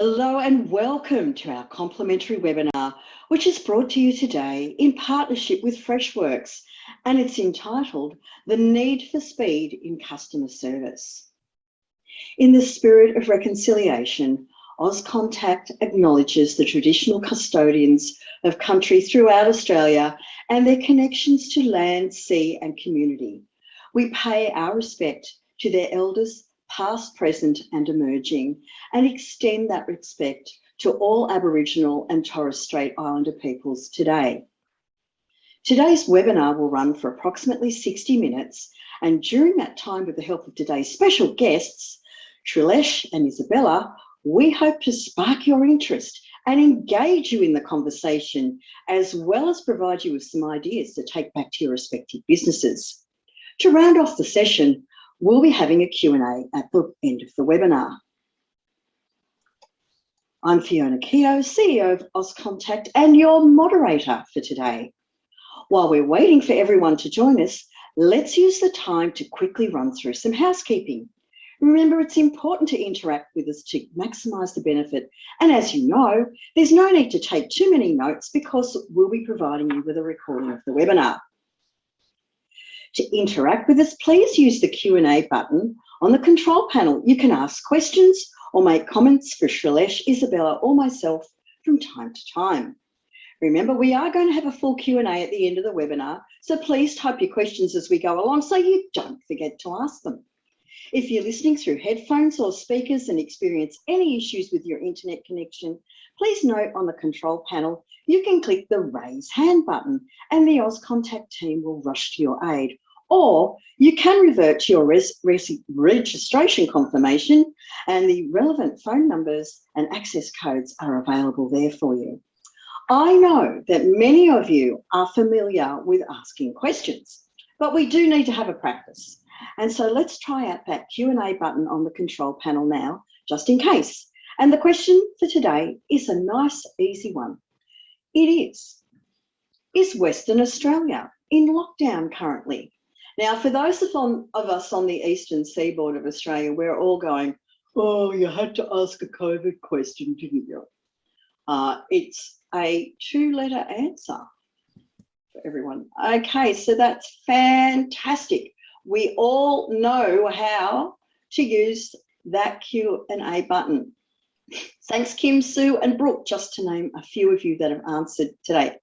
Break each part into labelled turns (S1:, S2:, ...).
S1: Hello and welcome to our complimentary webinar, which is brought to you today in partnership with Freshworks, and it's entitled The Need for Speed in Customer Service. In the spirit of reconciliation, Auscontact acknowledges the traditional custodians of country throughout Australia and their connections to land, sea and community. We pay our respect to their elders, past, present and emerging, and extend that respect to all Aboriginal and Torres Strait Islander peoples today. Today's webinar will run for approximately 60 minutes, and during that time, with the help of today's special guests, Shrilesh and Isabella, we hope to spark your interest and engage you in the conversation, as well as provide you with some ideas to take back to your respective businesses. To round off the session, we'll be having a Q&A at the end of the webinar. I'm Fiona Keogh, CEO of Auscontact and your moderator for today. While we're waiting for everyone to join us, let's use the time to quickly run through some housekeeping. Remember, it's important to interact with us to maximise the benefit. And as you know, there's no need to take too many notes because we'll be providing you with a recording of the webinar. To interact with us, please use the Q&A button on the control panel. You can ask questions or make comments for Shrilesh, Isabella or myself from time to time. Remember, we are going to have a full Q&A at the end of the webinar, so please type your questions as we go along so you don't forget to ask them. If you're listening through headphones or speakers and experience any issues with your internet connection, please note on the control panel, you can click the raise hand button and the Auscontact team will rush to your aid. Or you can revert to your registration confirmation, and the relevant phone numbers and access codes are available there for you. I know that many of you are familiar with asking questions, but we do need to have a practice. And so let's try out that Q&A button on the control panel now, just in case. And the question for today is a nice, easy one. It is Western Australia in lockdown currently? Now, for those of us on the eastern seaboard of Australia, we're all going, oh, you had to ask a COVID question, didn't you? It's a two-letter answer for everyone. Okay, so that's fantastic. We all know how to use that Q&A button. Thanks, Kim, Sue and Brooke, just to name a few of you that have answered today.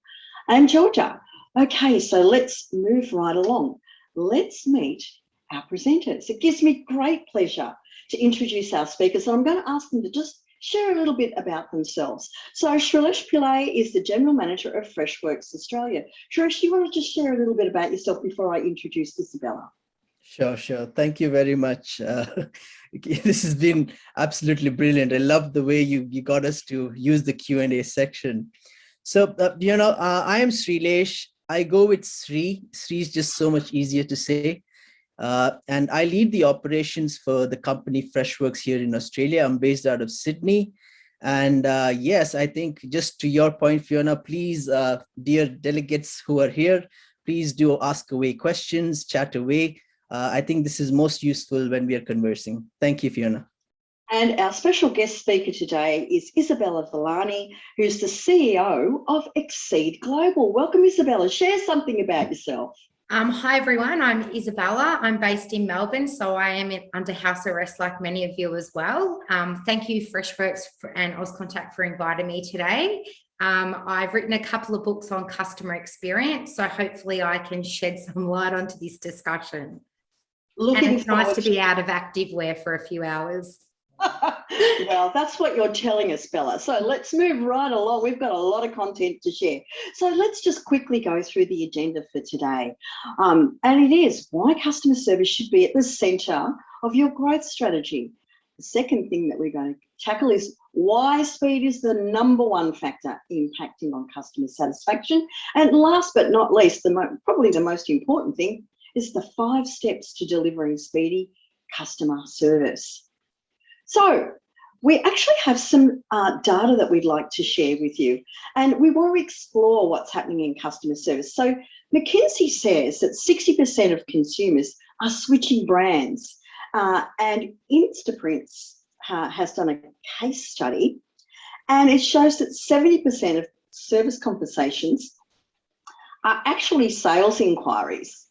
S1: And Georgia. Okay, so let's move right along. Let's meet our presenters. It gives me great pleasure to introduce our speakers, and I'm going to ask them to just share a little bit about themselves. So Shrilesh Pillai is the General Manager of Freshworks Australia. Shrilesh, do you want to just share a little bit about yourself before I introduce Isabella?
S2: Sure. Thank you very much. This has been absolutely brilliant. I love the way you got us to use the Q&A section. So, I am Shrilesh. I go with Sri. Sri is just so much easier to say. And I lead the operations for the company Freshworks here in Australia. I'm based out of Sydney. And yes, I think just to your point, Fiona, please, dear delegates who are here, please do ask away questions, chat away. I think this is most useful when we are conversing. Thank you, Fiona.
S1: And our special guest speaker today is Isabella Villani, who's the CEO of Exceed Global. Welcome, Isabella. Share something about yourself.
S3: Hi, everyone. I'm Isabella. I'm based in Melbourne, so I am under house arrest like many of you as well. Thank you, Freshworks and Auscontact, for inviting me today. I've written a couple of books on customer experience, so hopefully I can shed some light onto this discussion. And it's nice to be out of activewear for a few hours.
S1: Well, that's what you're telling us, Bella. So let's move right along. We've got a lot of content to share. So let's just quickly go through the agenda for today. And it is why customer service should be at the centre of your growth strategy. The second thing that we're going to tackle is why speed is the #1 factor impacting on customer satisfaction. And last but not least, probably the most important thing is the 5 steps to delivering speedy customer service. So we actually have some data that we'd like to share with you, and we want to explore what's happening in customer service. So McKinsey says that 60% of consumers are switching brands, and Instaprints has done a case study And it shows that 70% of service conversations are actually sales inquiries.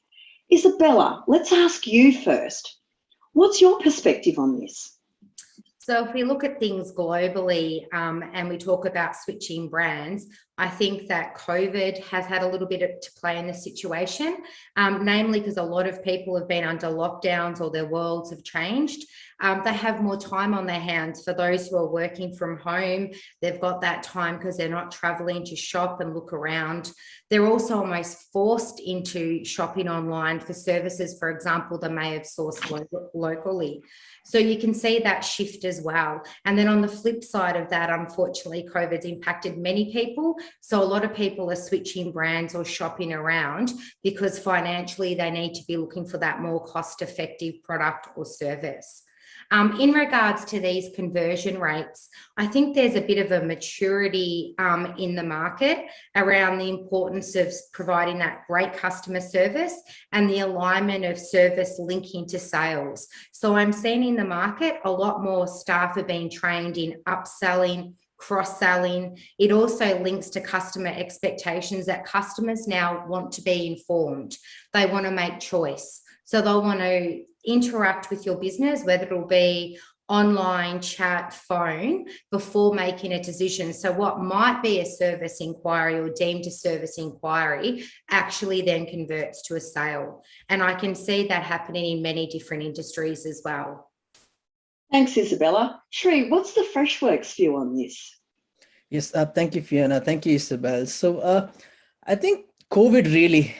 S1: Isabella, let's ask you first. What's your perspective on this?
S3: So if we look at things globally and we talk about switching brands, I think that COVID has had a little bit to play in the situation, namely because a lot of people have been under lockdowns or their worlds have changed. They have more time on their hands. For those who are working from home, they've got that time because they're not traveling to shop and look around. They're also almost forced into shopping online for services, for example, they may have sourced locally. So you can see that shift as well. And then on the flip side of that, unfortunately, COVID's impacted many people. So a lot of people are switching brands or shopping around because financially they need to be looking for that more cost-effective product or service. In regards to these conversion rates, I think there's a bit of a maturity in the market around the importance of providing that great customer service and the alignment of service linking to sales. So I'm seeing in the market a lot more staff are being trained in upselling, cross-selling. It also links to customer expectations that customers now want to be informed. They want to make choice. So they'll want to interact with your business, whether it'll be online, chat, phone, before making a decision. So what might be a service inquiry or deemed a service inquiry actually then converts to a sale. And I can see that happening in many different industries as well.
S1: Thanks, Isabella. Sri, what's the Freshworks view on this?
S2: Yes, thank you, Fiona. Thank you, Isabel. So I think COVID really,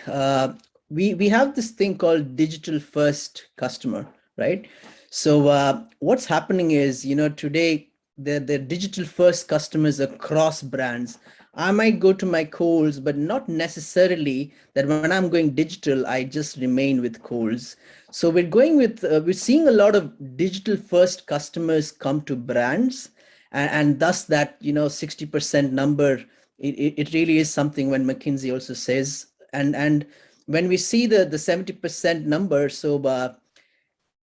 S2: we have this thing called digital first customer, right? So what's happening is, today the digital first customers across brands. I might go to my Kohl's, but not necessarily that when I'm going digital, I just remain with Kohl's. So we're seeing a lot of digital first customers come to brands, and thus that 60% number, it really is something when McKinsey also says, and when we see the 70% number, so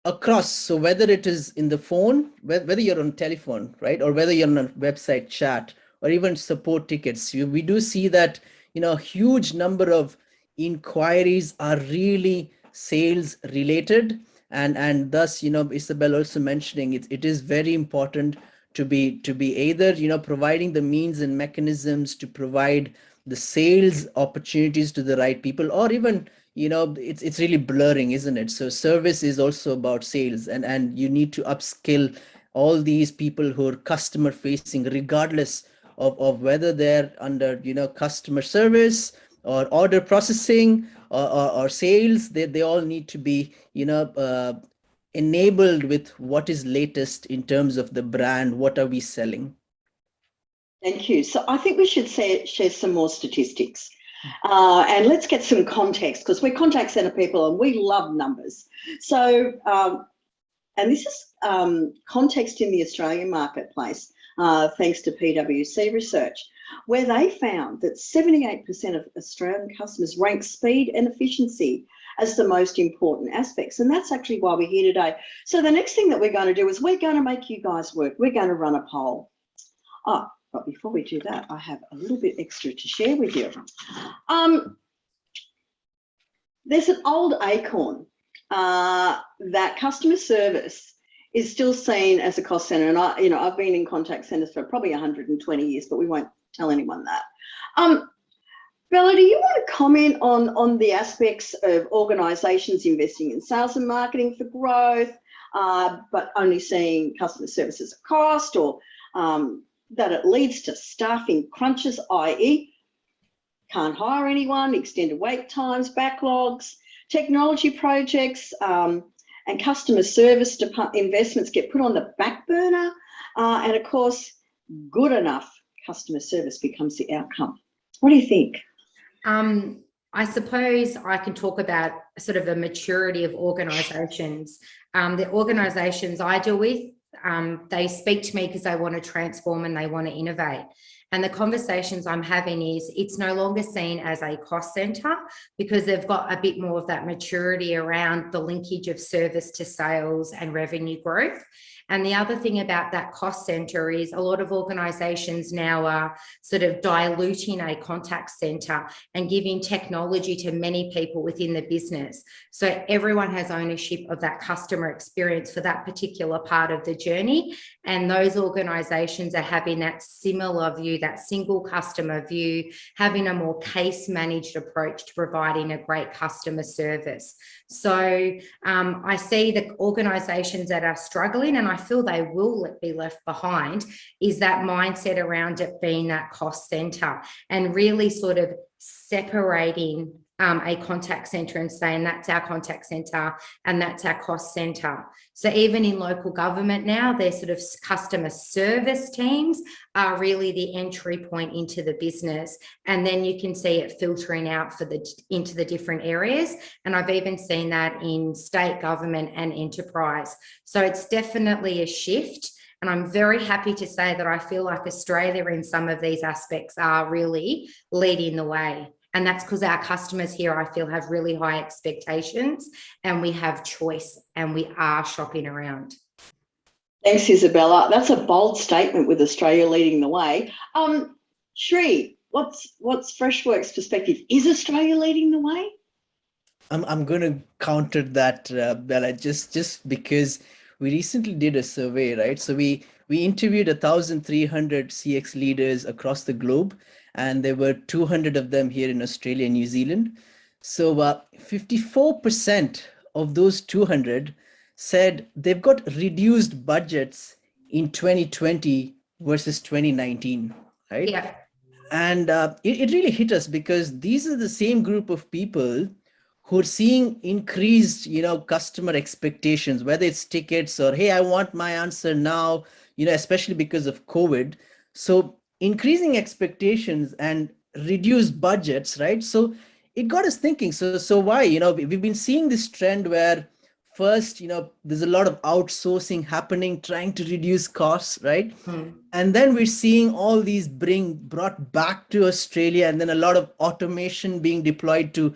S2: across, so whether it is in the phone, whether you're on telephone, right, or whether you're on a website chat or even support tickets, we do see that a huge number of inquiries are really sales related, and thus Isabel also mentioning it is very important to be either providing the means and mechanisms to provide the sales opportunities to the right people, or even it's really blurring, isn't it? So service is also about sales, and you need to upskill all these people who are customer facing, regardless of whether they're under customer service or order processing or sales. They all need to be enabled with what is latest in terms of the brand. What are we selling?
S1: Thank you. So I think we should share some more statistics. And let's get some context, because we're contact center people and we love numbers. So, and this is context in the Australian marketplace, thanks to PwC research, where they found that 78% of Australian customers rank speed and efficiency as the most important aspects. And that's actually why we're here today. So the next thing that we're going to do is we're going to make you guys work. We're going to run a poll. But before we do that, I have a little bit extra to share with you. There's an old acorn that customer service is still seen as a cost center. And I've been in contact centers for probably 120 years, but we won't tell anyone that. Bella, do you want to comment on the aspects of organisations investing in sales and marketing for growth, but only seeing customer service as a cost, or that it leads to staffing crunches, i.e. can't hire anyone, extended wait times, backlogs, technology projects, and customer service investments get put on the back burner, and of course, good enough customer service becomes the outcome. What do you think?
S3: I suppose I can talk about sort of a maturity of organisations. The organisations I deal with, they speak to me because they want to transform and they want to innovate. And the conversations I'm having is it's no longer seen as a cost center because they've got a bit more of that maturity around the linkage of service to sales and revenue growth. And the other thing about that cost center is a lot of organizations now are sort of diluting a contact center and giving technology to many people within the business. So everyone has ownership of that customer experience for that particular part of the journey. And those organizations are having that similar view, that single customer view, having a more case managed approach to providing a great customer service. So I see the organizations that are struggling, and I feel they will be left behind, is that mindset around it being that cost center and really sort of separating a contact center and saying that's our contact center and that's our cost center. So even in local government now, their sort of customer service teams are really the entry point into the business. And then you can see it filtering out into the different areas. And I've even seen that in state government and enterprise. So it's definitely a shift. And I'm very happy to say that I feel like Australia in some of these aspects are really leading the way. And that's because our customers here, I feel, have really high expectations and we have choice and we are shopping around.
S1: Thanks, Isabella. That's a bold statement with Australia leading the way. Shri, what's Freshworks' perspective? Is Australia leading the way?
S2: I'm going to counter that, Bella, just because we recently did a survey, right? So we interviewed 1,300 CX leaders across the globe, and there were 200 of them here in Australia and New Zealand. So 54% of those 200 said they've got reduced budgets in 2020 versus 2019, right?
S3: Yeah.
S2: And it really hit us because these are the same group of people who are seeing increased, customer expectations, whether it's tickets or, hey, I want my answer now, especially because of COVID. So increasing expectations and reduced budgets, right? So it got us thinking. So why? We've been seeing this trend where first, there's a lot of outsourcing happening, trying to reduce costs, right? And then we're seeing all these brought back to Australia, and then a lot of automation being deployed to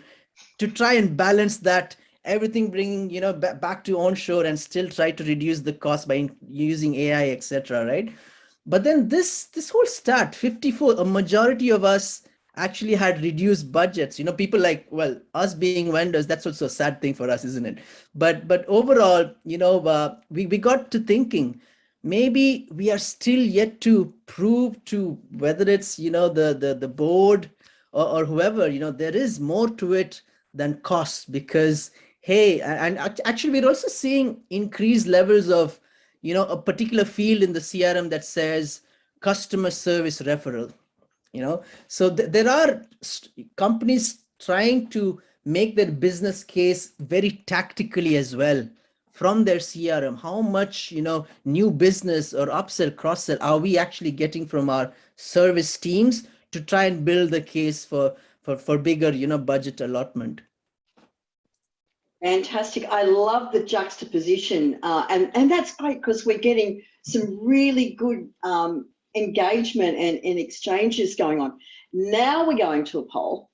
S2: try and balance that, everything bringing back to onshore and still try to reduce the cost by using AI, etc., right? But then this whole stat, 54, a majority of us actually had reduced budgets. People like, well, us being vendors, that's also a sad thing for us, isn't it? But overall, we got to thinking, maybe we are still yet to prove to whether it's the board or whoever, there is more to it than costs, because hey, and actually we're also seeing increased levels of a particular field in the CRM that says customer service referral. So there are companies trying to make their business case very tactically as well from their CRM. How much new business or upsell, cross-sell are we actually getting from our service teams to try and build the case for bigger budget allotment.
S1: Fantastic. I love the juxtaposition, and that's great because we're getting some really good engagement and exchanges going on. Now we're going to a poll,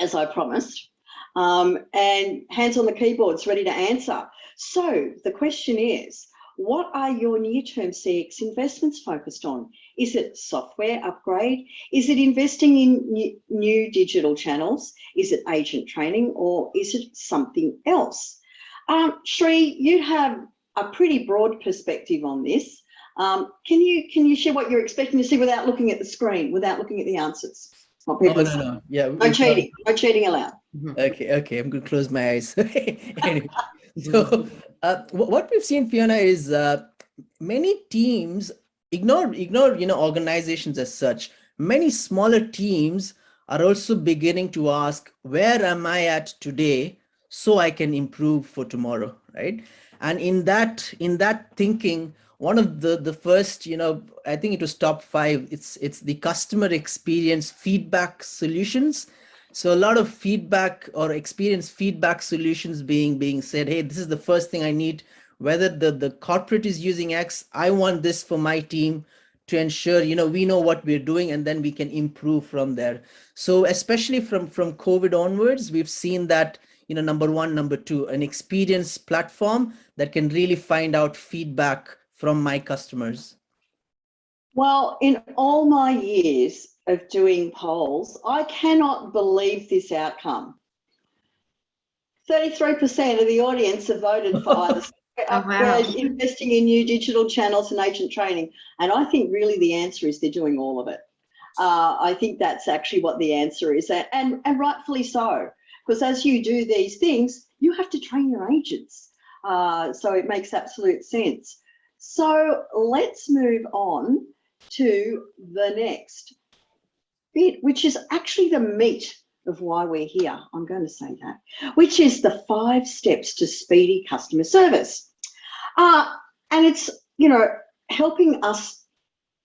S1: as I promised, and hands on the keyboards ready to answer. So the question is, what are your near-term CX investments focused on? Is it software upgrade? Is it investing in new digital channels? Is it agent training, or is it something else? Shri, you have a pretty broad perspective on this. Can you share what you're expecting to see without looking at the screen, without looking at the answers?
S2: No. Yeah.
S1: No cheating. No cheating allowed.
S2: Okay. I'm going to close my eyes. Anyway, so what we've seen, Fiona, is many teams ignore organizations as such. Many smaller teams are also beginning to ask, where am I at today so I can improve for tomorrow, right? And in that thinking, one of the first, I think it was top 5, it's the customer experience feedback solutions. So a lot of feedback or experience feedback solutions being said, hey, this is the first thing I need, whether the corporate is using X, I want this for my team to ensure, we know what we're doing and then we can improve from there. So especially from COVID onwards, we've seen that, number one, number two, an experience platform that can really find out feedback from my customers.
S1: Well, in all my years of doing polls, I cannot believe this outcome. 33% of the audience have voted for either we're investing in new digital channels and agent training. And I think really the answer is they're doing all of it. I think that's actually what the answer is, and rightfully so, because as you do these things, you have to train your agents. So it makes absolute sense. So let's move on to the next bit, which is actually the meat of why we're here. I'm going to say that, which is the 5 steps to speedy customer service. And it's, helping us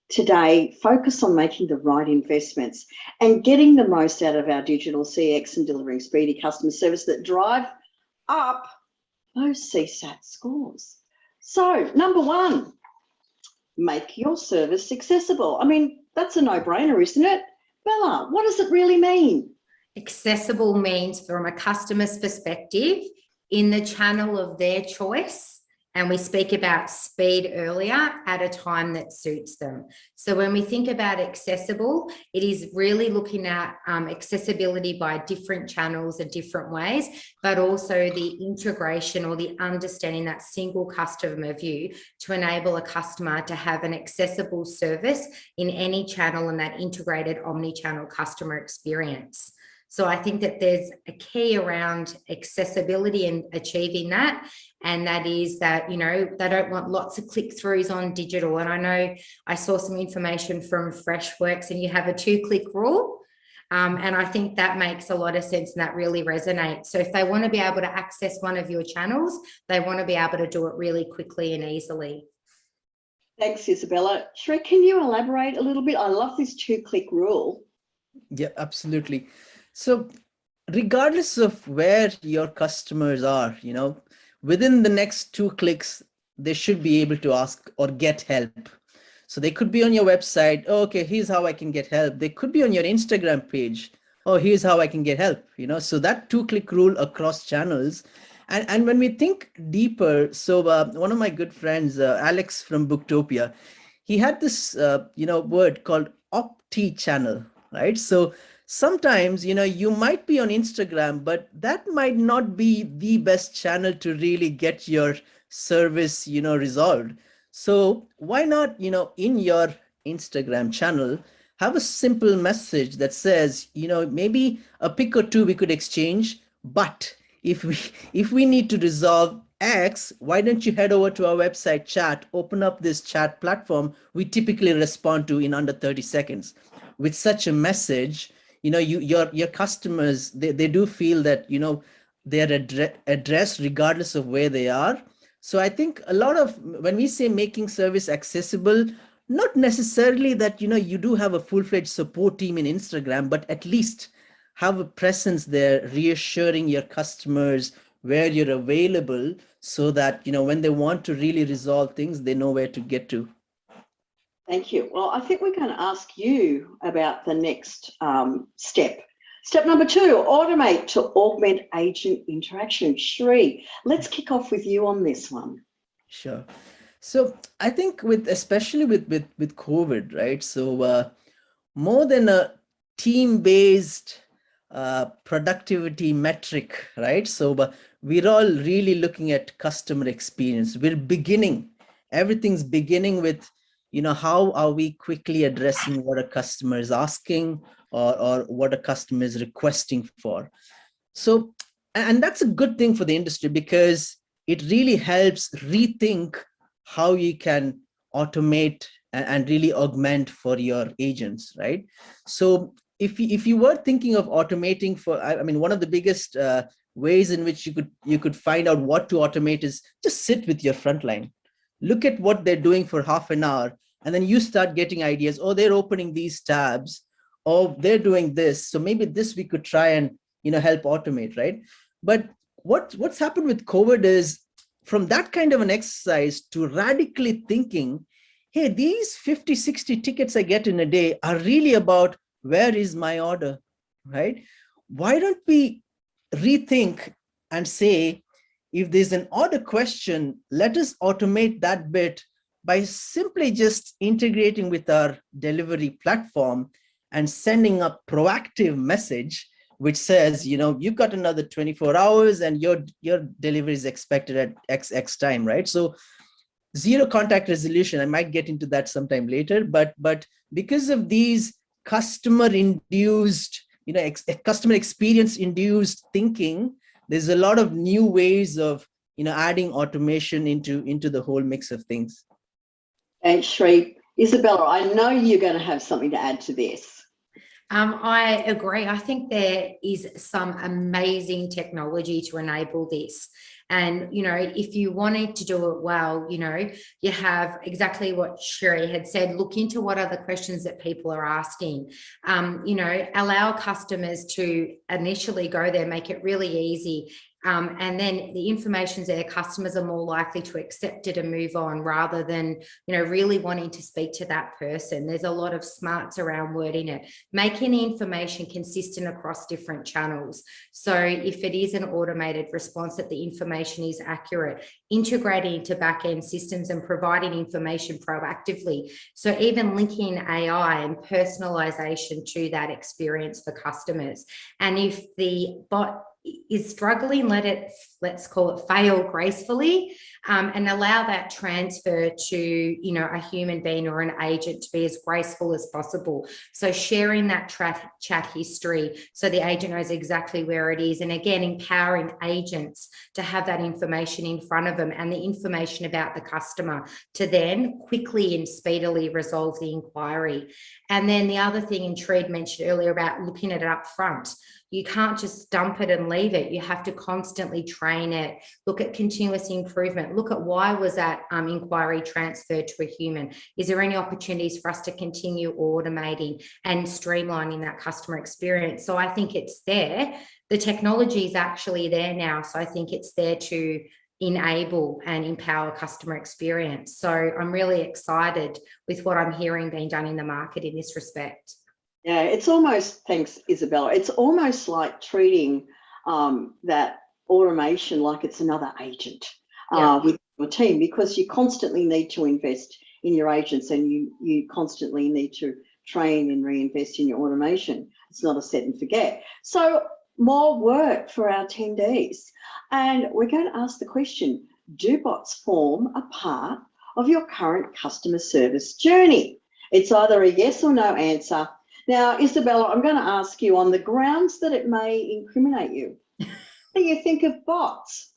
S1: today focus on making the right investments and getting the most out of our digital CX and delivering speedy customer service that drive up those CSAT scores. So number 1, make your service accessible. I mean, that's a no-brainer, isn't it? Bella, what does it really mean?
S3: Accessible means, from a customer's perspective, in the channel of their choice. And we speak about speed earlier, at a time that suits them. So when we think about accessible, it is really looking at accessibility by different channels in different ways, but also the integration or the understanding that single customer view to enable a customer to have an accessible service in any channel and that integrated omni-channel customer experience. So I think that there's a key around accessibility and achieving that. And that is that, they don't want lots of click-throughs on digital. And I know I saw some information from Freshworks and you have a 2-click rule. And I think that makes a lot of sense and that really resonates. So if they want to be able to access one of your channels, they want to be able to do it really quickly and easily.
S1: Thanks, Isabella. Shrek, can you elaborate a little bit? I love this 2-click rule.
S2: Yeah, absolutely. So regardless of where your customers are, within the next 2 clicks, they should be able to ask or get help. So they could be on your website. Oh, okay, here's how I can get help. They could be on your Instagram page. Oh, here's how I can get help. So that 2-click rule across channels. And when we think deeper, so one of my good friends, Alex from Booktopia, he had this, word called opti-channel, right? So sometimes, you might be on Instagram, but that might not be the best channel to really get your service, resolved. So why not, in your Instagram channel, have a simple message that says, maybe a pic or 2 we could exchange, but if we need to resolve X, why don't you head over to our website chat, open up this chat platform we typically respond to in under 30 seconds. With such a message, your customers, they do feel that, they're addressed regardless of where they are. So I think a lot of, when we say making service accessible, not necessarily that, you do have a full-fledged support team in Instagram, but at least have a presence there, reassuring your customers where you're available so that, when they want to really resolve things, they know where to get to.
S1: Thank you. Well, I think we're going to ask you about the next step. Step number 2, automate to augment agent interaction. Shri, let's kick off with you on this one.
S2: Sure. So I think especially with COVID, right? So more than a team-based productivity metric, right? So we're all really looking at customer experience. Everything's beginning with, how are we quickly addressing what a customer is asking or what a customer is requesting for. So, and that's a good thing for the industry because it really helps rethink how you can automate and really augment for your agents, right? So if you were thinking of automating one of the biggest ways in which you could find out what to automate is just sit with your frontline. Look at what they're doing for half an hour, and then you start getting ideas. Oh, they're opening these tabs. Oh, they're doing this. So maybe this we could try and, help automate, right? But what's happened with COVID is from that kind of an exercise to radically thinking, hey, these 50, 60 tickets I get in a day are really about where is my order, right? Why don't we rethink and say, if there's an order question, let us automate that bit by simply just integrating with our delivery platform and sending a proactive message which says, you've got another 24 hours and your delivery is expected at X time, right? So zero contact resolution, I might get into that sometime later, but because of these customer induced, customer experience induced thinking, there's a lot of new ways of, adding automation into the whole mix of things.
S1: Thanks, Sri. Isabella, I know you're going to have something to add to this.
S3: I agree. I think there is some amazing technology to enable this. And, if you wanted to do it well, you have exactly what Sherry had said, look into what are the questions that people are asking, allow customers to initially go there, make it really easy. And then the information's there, customers are more likely to accept it and move on rather than, really wanting to speak to that person. There's a lot of smarts around wording it, making the information consistent across different channels. So if it is an automated response, that the information is accurate, integrating into back-end systems and providing information proactively. So even linking AI and personalization to that experience for customers. And if the bot is struggling, let's call it fail gracefully, and allow that transfer to a human being or an agent to be as graceful as possible. So sharing that chat history so the agent knows exactly where it is, and again empowering agents to have that information in front of them and the information about the customer to then quickly and speedily resolve the inquiry. And then the other thing, and Treed mentioned earlier about looking at it up front. You can't just dump it and leave it. You have to constantly train it, look at continuous improvement, look at why was that inquiry transferred to a human? Is there any opportunities for us to continue automating and streamlining that customer experience? So I think it's there. The technology is actually there now. So I think it's there to enable and empower customer experience. So I'm really excited with what I'm hearing being done in the market in this respect.
S1: Yeah, it's almost, thanks, Isabella, it's almost like treating that automation like it's another agent with your team, because you constantly need to invest in your agents and you constantly need to train and reinvest in your automation. It's not a set and forget. So more work for our attendees. And we're going to ask the question, do bots form a part of your current customer service journey? It's either a yes or no answer. Now, Isabella, I'm going to ask you, on the grounds that it may incriminate you, what do you think of bots?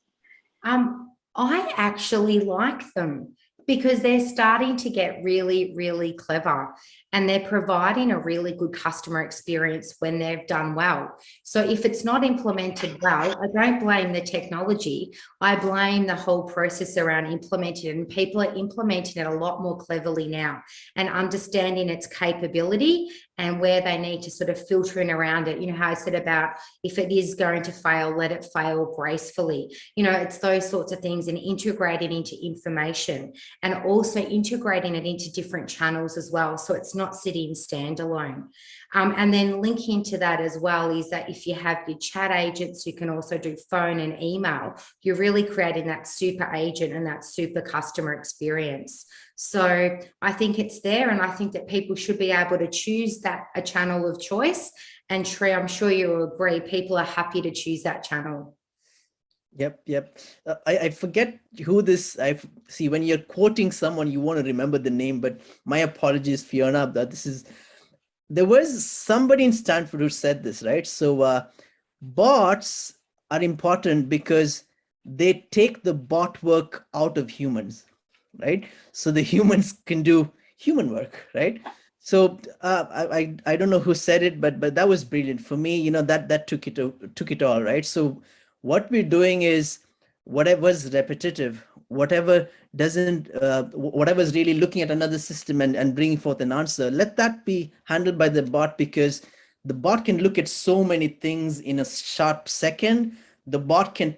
S3: I actually like them because they're starting to get really, really clever, and they're providing a really good customer experience when they've done well. So if it's not implemented well, I don't blame the technology. I blame the whole process around implementing it, and people are implementing it a lot more cleverly now and understanding its capability and where they need to sort of filter in around it. How I said about if it is going to fail, let it fail gracefully. It's those sorts of things, and integrating into information and also integrating it into different channels as well. So it's not sitting standalone. And then linking to that as well is that if you have your chat agents who can also do phone and email, you're really creating that super agent and that super customer experience. So I think it's there, and I think that people should be able to choose that a channel of choice. And Trey, I'm sure you agree, people are happy to choose that channel.
S2: Yep. I forget who this, I see when you're quoting someone, you want to remember the name, but my apologies, Fiona, that there was somebody in Stanford who said this, right? So bots are important because they take the bot work out of humans, right? So the humans can do human work, right? So I don't know who said it, but that was brilliant for me. That took it all, right? So what we're doing is whatever's repetitive, whatever's really looking at another system and bringing forth an answer, let that be handled by the bot, because the bot can look at so many things in a sharp second. The bot can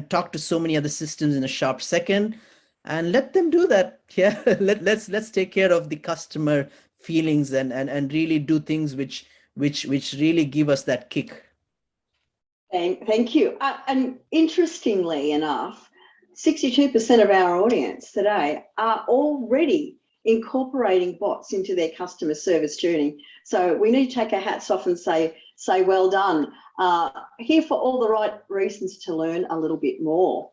S2: talk to so many other systems in a sharp second. and let them do that. Yeah, let's take care of the customer feelings and really do things which really give us that kick.
S1: Thank you. And interestingly enough, 62% of our audience today are already incorporating bots into their customer service journey. So we need to take our hats off and say well done. Here for all the right reasons to learn a little bit more.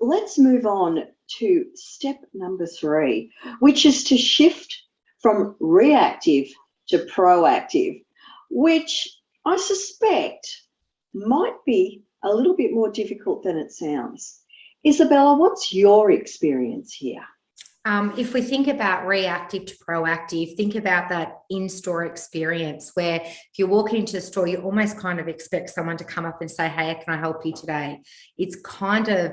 S1: Let's move on to step number 3, which is to shift from reactive to proactive, which I suspect might be a little bit more difficult than it sounds. Isabella, what's your experience here?
S3: If we think about reactive to proactive, think about that in-store experience where if you're walking into the store, you almost kind of expect someone to come up and say, hey, can I help you today? It's kind of,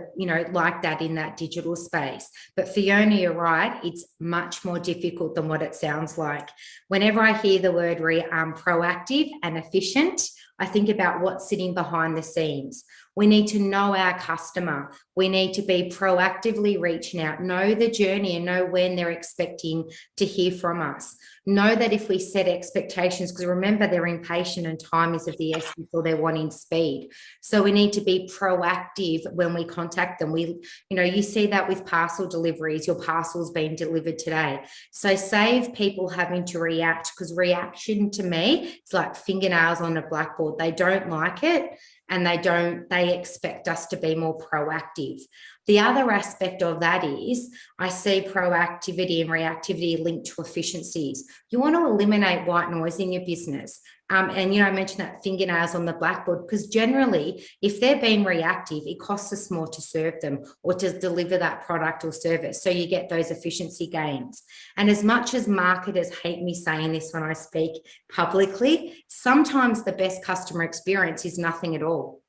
S3: like that in that digital space. But Fiona, you're right, it's much more difficult than what it sounds like. Whenever I hear the word proactive and efficient, I think about what's sitting behind the scenes. We need to know our customer. We need to be proactively reaching out, know the journey and know when they're expecting to hear from us. Know that if we set expectations, because remember they're impatient and time is of the essence or they're wanting speed. So we need to be proactive when we contact them. You see that with parcel deliveries, your parcel's being delivered today. So save people having to react, because reaction to me, it's like fingernails on a blackboard. They don't like it. And they expect us to be more proactive. The other aspect of that is I see proactivity and reactivity linked to efficiencies. You want to eliminate white noise in your business. I mentioned that fingernails on the blackboard, because generally, if they're being reactive, it costs us more to serve them or to deliver that product or service. So you get those efficiency gains. And as much as marketers hate me saying this when I speak publicly, sometimes the best customer experience is nothing at all.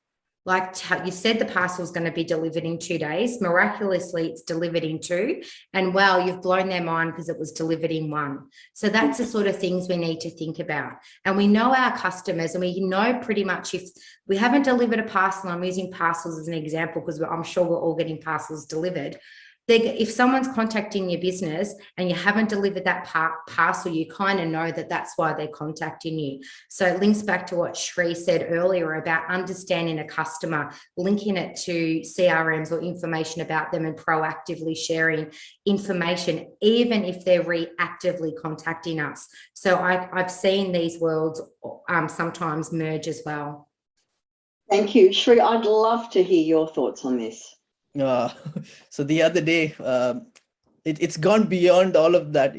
S3: Like you said, the parcel is going to be delivered in 2 days. Miraculously, it's delivered in 2. And wow, you've blown their mind because it was delivered in 1. So that's the sort of things we need to think about. And we know our customers, and we know pretty much if we haven't delivered a parcel, I'm using parcels as an example because I'm sure we're all getting parcels delivered. If someone's contacting your business and you haven't delivered that parcel, you kind of know that that's why they're contacting you. So it links back to what Shri said earlier about understanding a customer, linking it to CRMs or information about them and proactively sharing information, even if they're reactively contacting us. So I've seen these worlds sometimes merge as well.
S1: Thank you. Shri, I'd love to hear your thoughts on this.
S2: So the other day, it's gone beyond all of that,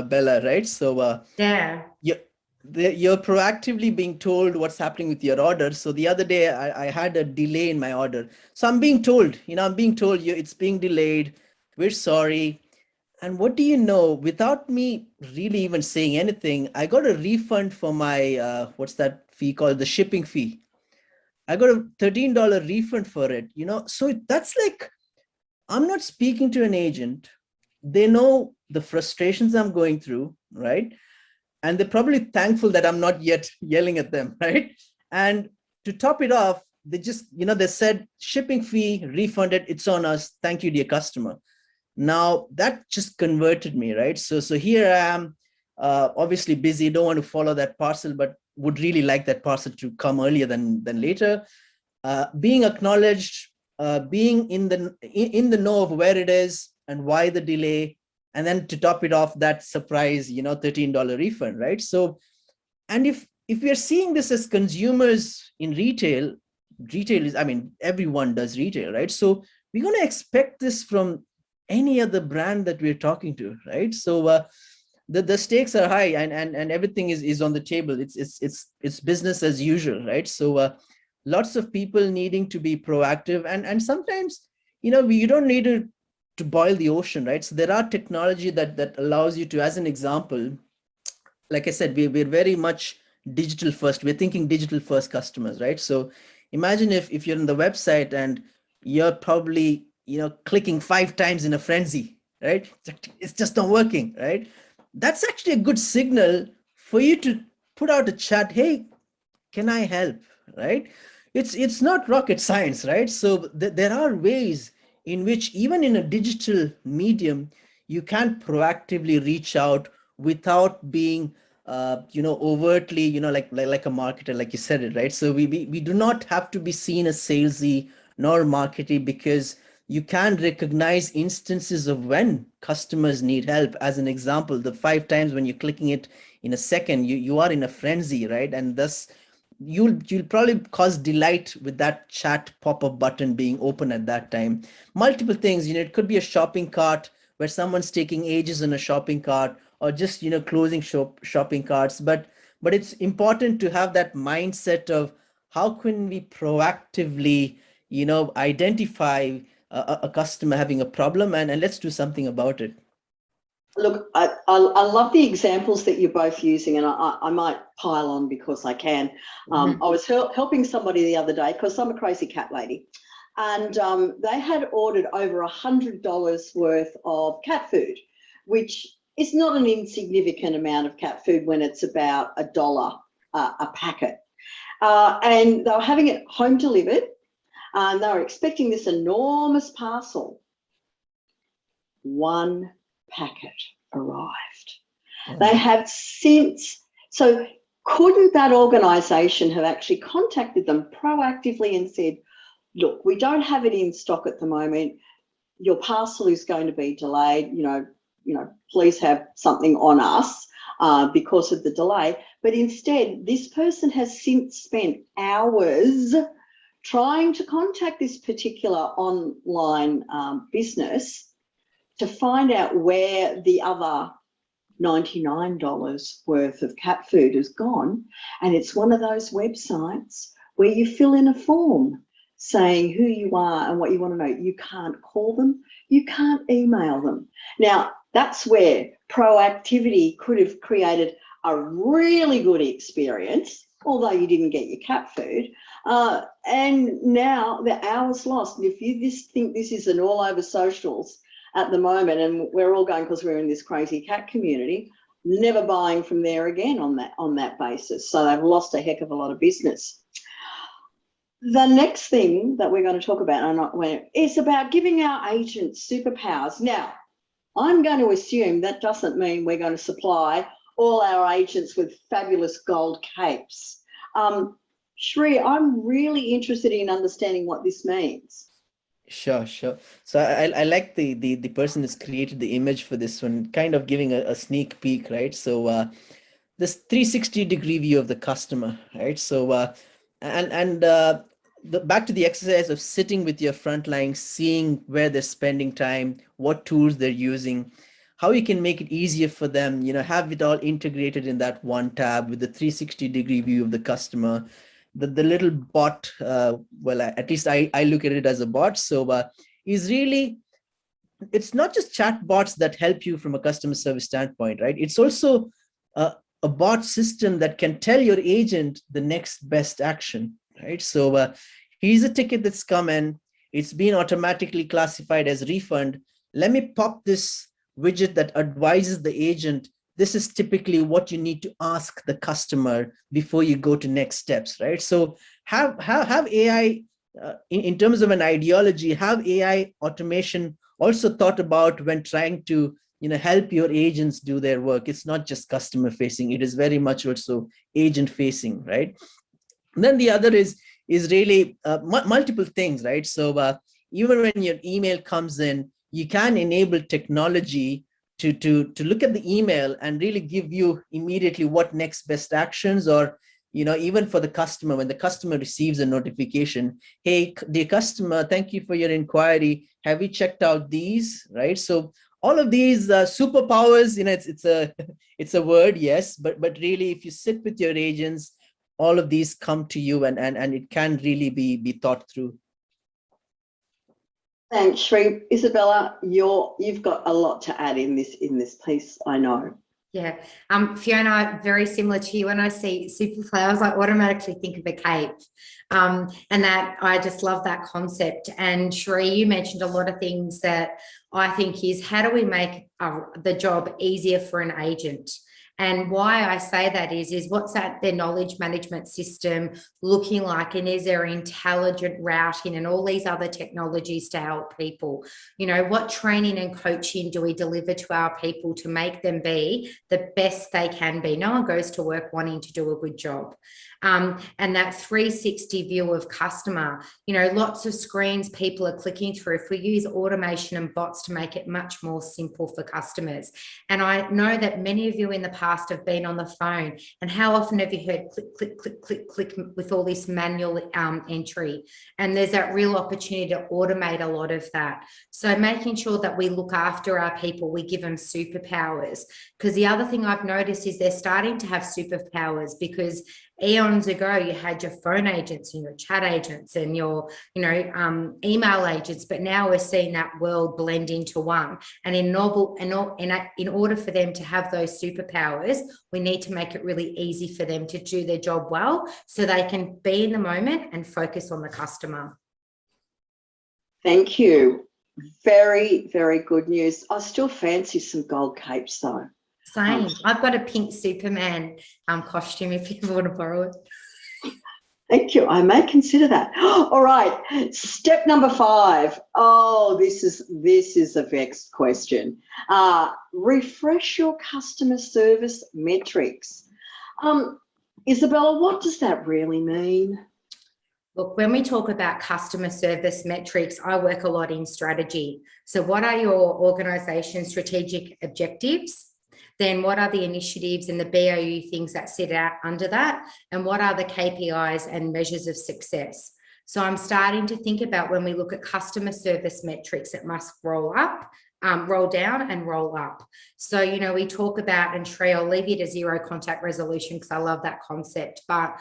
S2: Bella, right? So
S3: yeah,
S2: you're proactively being told what's happening with your order. So the other day, I had a delay in my order. So I'm being told, it's being delayed. We're sorry. And what do you know? Without me really even saying anything, I got a refund for my what's that fee called? The shipping fee. I got a $13 refund for it, so that's like, I'm not speaking to an agent. They know the frustrations I'm going through, right? And they're probably thankful that I'm not yet yelling at them, right? And to top it off, they just, they said shipping fee refunded, it's on us. Thank you, dear customer. Now that just converted me, right? So here I am, obviously busy, don't want to follow that parcel, but would really like that parcel to come earlier than later. Being acknowledged, being in the know of where it is and why the delay, and then to top it off, that surprise, $13 refund, right? So, and if we are seeing this as consumers in retail is, everyone does retail, right? So we're going to expect this from any other brand that we're talking to, right? So the stakes are high, and everything is on the table. It's business as usual, right? So lots of people needing to be proactive, and sometimes you don't need to boil the ocean, right? So there are technology that allows you to, as an example, like I said, we're very much digital first. We're thinking digital first customers, right? So imagine if you're on the website and you're probably clicking 5 times in a frenzy, right? It's just not working, right? That's actually a good signal for you to put out a chat. Hey, can I help? Right? It's not rocket science, right? So there are ways in which even in a digital medium, you can proactively reach out without being overtly, like a marketer, like you said it, right? So we do not have to be seen as salesy nor markety, because you can recognize instances of when customers need help. As an example, the 5 times when you're clicking it in a second, you are in a frenzy, right? And thus you'll probably cause delight with that chat pop-up button being open at that time. Multiple things, it could be a shopping cart where someone's taking ages in a shopping cart, or just closing shopping carts. But it's important to have that mindset of how can we proactively identify a customer having a problem, and let's do something about it.
S1: Look, I love the examples that you're both using, and I might pile on because I can. I was helping somebody the other day because I'm a crazy cat lady, and they had ordered over $100 worth of cat food, which is not an insignificant amount of cat food when it's about $1 a packet. And they were having it home delivered, and they were expecting this enormous parcel. One packet arrived. Oh. They have since, so couldn't that organisation have actually contacted them proactively and said, look, we don't have it in stock at the moment, your parcel is going to be delayed, please have something on us because of the delay. But instead, this person has since spent hours trying to contact this particular online business to find out where the other $99 worth of cat food has gone. And it's one of those websites where you fill in a form saying who you are and what you want to know. You can't call them, you can't email them. Now, that's where proactivity could have created a really good experience, although you didn't get your cat food. And now the hours lost. And if you just think this is an all over socials at the moment, and we're all going because we're in this crazy cat community, never buying from there again on that basis. So they've lost a heck of a lot of business. The next thing that we're going to talk about is about giving our agents superpowers. Now, I'm going to assume that doesn't mean we're going to supply all our agents with fabulous gold capes. Shri, I'm really interested in understanding what this means.
S2: Sure. So I like the person who's created the image for this one, kind of giving a sneak peek, right? So this 360-degree view of the customer, right? So back to the exercise of sitting with your frontline, seeing where they're spending time, what tools they're using, how you can make it easier for them, have it all integrated in that one tab with the 360-degree view of the customer. The little bot, at least I look at it as a bot. So is really, it's not just chat bots that help you from a customer service standpoint, right? It's also a bot system that can tell your agent the next best action, right? So here's a ticket that's come in. It's been automatically classified as refund. Let me pop this widget that advises the agent, this is typically what you need to ask the customer before you go to next steps, right? So have AI, in terms of an ideology, have AI automation also thought about when trying to help your agents do their work. It's not just customer facing, it is very much also agent facing, right? And then the other is really multiple things, right? So even when your email comes in, you can enable technology to look at the email and really give you immediately what next best actions, or even for the customer, when the customer receives a notification, hey, dear customer, thank you for your inquiry, have you checked out these, right? So all of these superpowers, it's a word, yes, but really if you sit with your agents, all of these come to you, and it can really be thought through.
S1: Thanks, Shri. Isabella, you've got a lot to add in this piece, I know.
S3: Yeah, Fiona, very similar to you. When I see Superpowers, I automatically think of a cape, and that I just love that concept. And Shri, you mentioned a lot of things that I think is, how do we make the job easier for an agent? And why I say that is what's that their knowledge management system looking like, and is there intelligent routing and all these other technologies to help people? What training and coaching do we deliver to our people to make them be the best they can be? No one goes to work wanting to do a good job. And that 360 view of customer, lots of screens people are clicking through. If we use automation and bots to make it much more simple for customers. And I know that many of you in the past have been on the phone, and how often have you heard click, click, click, click, click with all this manual entry? And there's that real opportunity to automate a lot of that. So making sure that we look after our people, we give them superpowers. Because the other thing I've noticed is they're starting to have superpowers, because eons ago you had your phone agents and your chat agents and your email agents, but now we're seeing that world blend into one. And in order for them to have those superpowers, we need to make it really easy for them to do their job well, so they can be in the moment and focus on the customer.
S1: Thank you. Very, very good news. I still fancy some gold capes though.
S3: Same. I've got a pink Superman costume if you want to borrow it.
S1: Thank you. I may consider that. All right. Step number 5. Oh, this is a vexed question. Refresh your customer service metrics. Isabella, what does that really mean?
S3: Look, when we talk about customer service metrics, I work a lot in strategy. So what are your organization's strategic objectives? Then what are the initiatives and the BAU things that sit out under that? And what are the KPIs and measures of success? So I'm starting to think about, when we look at customer service metrics, it must roll down and roll up. So, we talk about, and Shree, I'll leave you to zero contact resolution because I love that concept, but,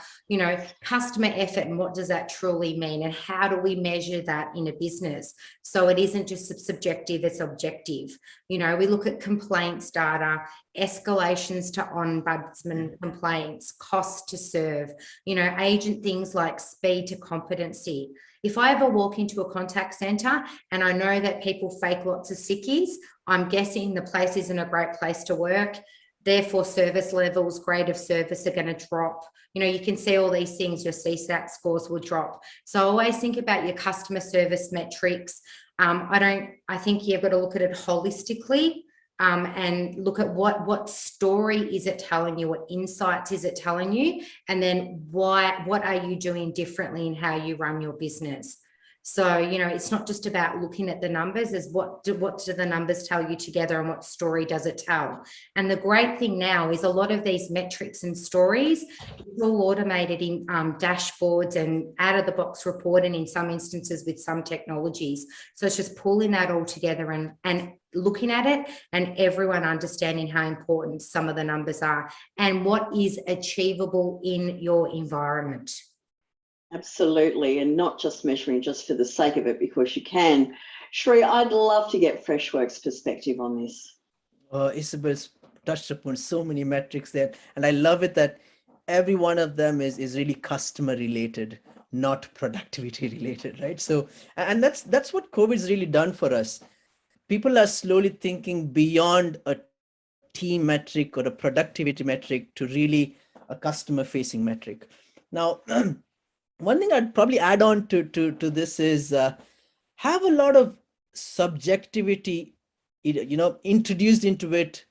S3: customer effort, and what does that truly mean? And how do we measure that in a business? So it isn't just subjective, it's objective. We look at complaints data, escalations to ombudsman complaints, cost to serve, agent things like speed to competency. If I ever walk into a contact center and I know that people fake lots of sickies, I'm guessing the place isn't a great place to work. Therefore, service levels, grade of service are going to drop. You can see all these things, your CSAT scores will drop. So always think about your customer service metrics. I think you've got to look at it holistically. And look at what story is it telling you, what insights is it telling you, and then what are you doing differently in how you run your business. So, it's not just about looking at the numbers, as what do the numbers tell you together, and what story does it tell? And the great thing now is a lot of these metrics and stories is all automated in dashboards and out of the box reporting in some instances with some technologies. So it's just pulling that all together and looking at it, and everyone understanding how important some of the numbers are and what is achievable in your environment.
S1: Absolutely, and not just measuring just for the sake of it because you can. Shree, I'd love to get Freshworks' perspective on this.
S2: Isabel's touched upon so many metrics there, and I love it that every one of them is really customer related, not productivity related, right? So, and that's what COVID's really done for us. People are slowly thinking beyond a team metric or a productivity metric to really a customer facing metric. Now, one thing I'd probably add on to this is have a lot of subjectivity, introduced into it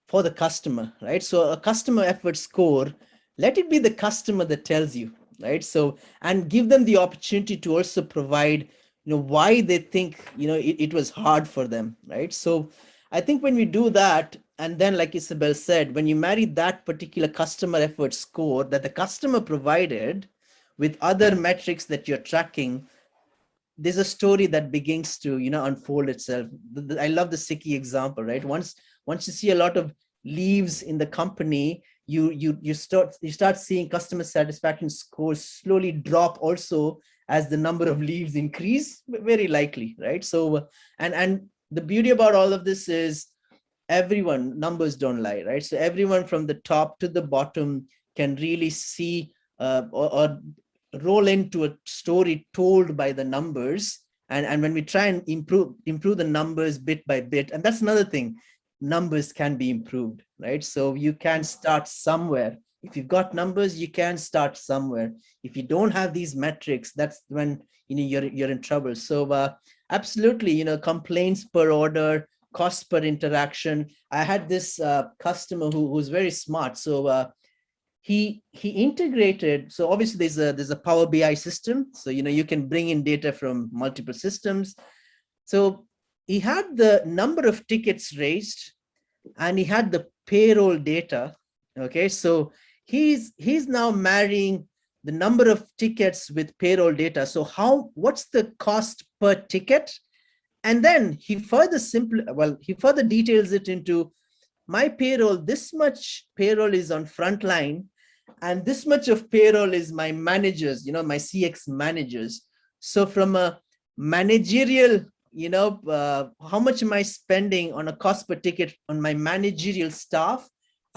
S2: for the customer, right? So a customer effort score, let it be the customer that tells you, right? So, and give them the opportunity to also provide, why they think, it was hard for them, right? So I think when we do that, and then like Isabel said, when you marry that particular customer effort score that the customer provided with other metrics that you're tracking, there's a story that begins to, unfold itself. I love the Siki example, right? Once you see a lot of leaves in the company, you start seeing customer satisfaction scores slowly drop also as the number of leaves increase, very likely, right? So, and the beauty about all of this is numbers don't lie, right? So everyone from the top to the bottom can really see or roll into a story told by the numbers. And when we try and improve the numbers bit by bit, and that's another thing, numbers can be improved, right? So you can start somewhere. If you've got numbers, you can start somewhere. If you don't have these metrics, that's when you're in trouble. So absolutely, complaints per order, cost per interaction. I had this customer who's very smart. So he integrated. So obviously there's a Power BI system. So you can bring in data from multiple systems. So he had the number of tickets raised, and he had the payroll data. Okay, so he's now marrying the number of tickets with payroll data. So what's the cost per ticket? And then he further details it into my payroll. This much payroll is on frontline, and this much of payroll is my managers, my CX managers. So from a managerial, how much am I spending on a cost per ticket on my managerial staff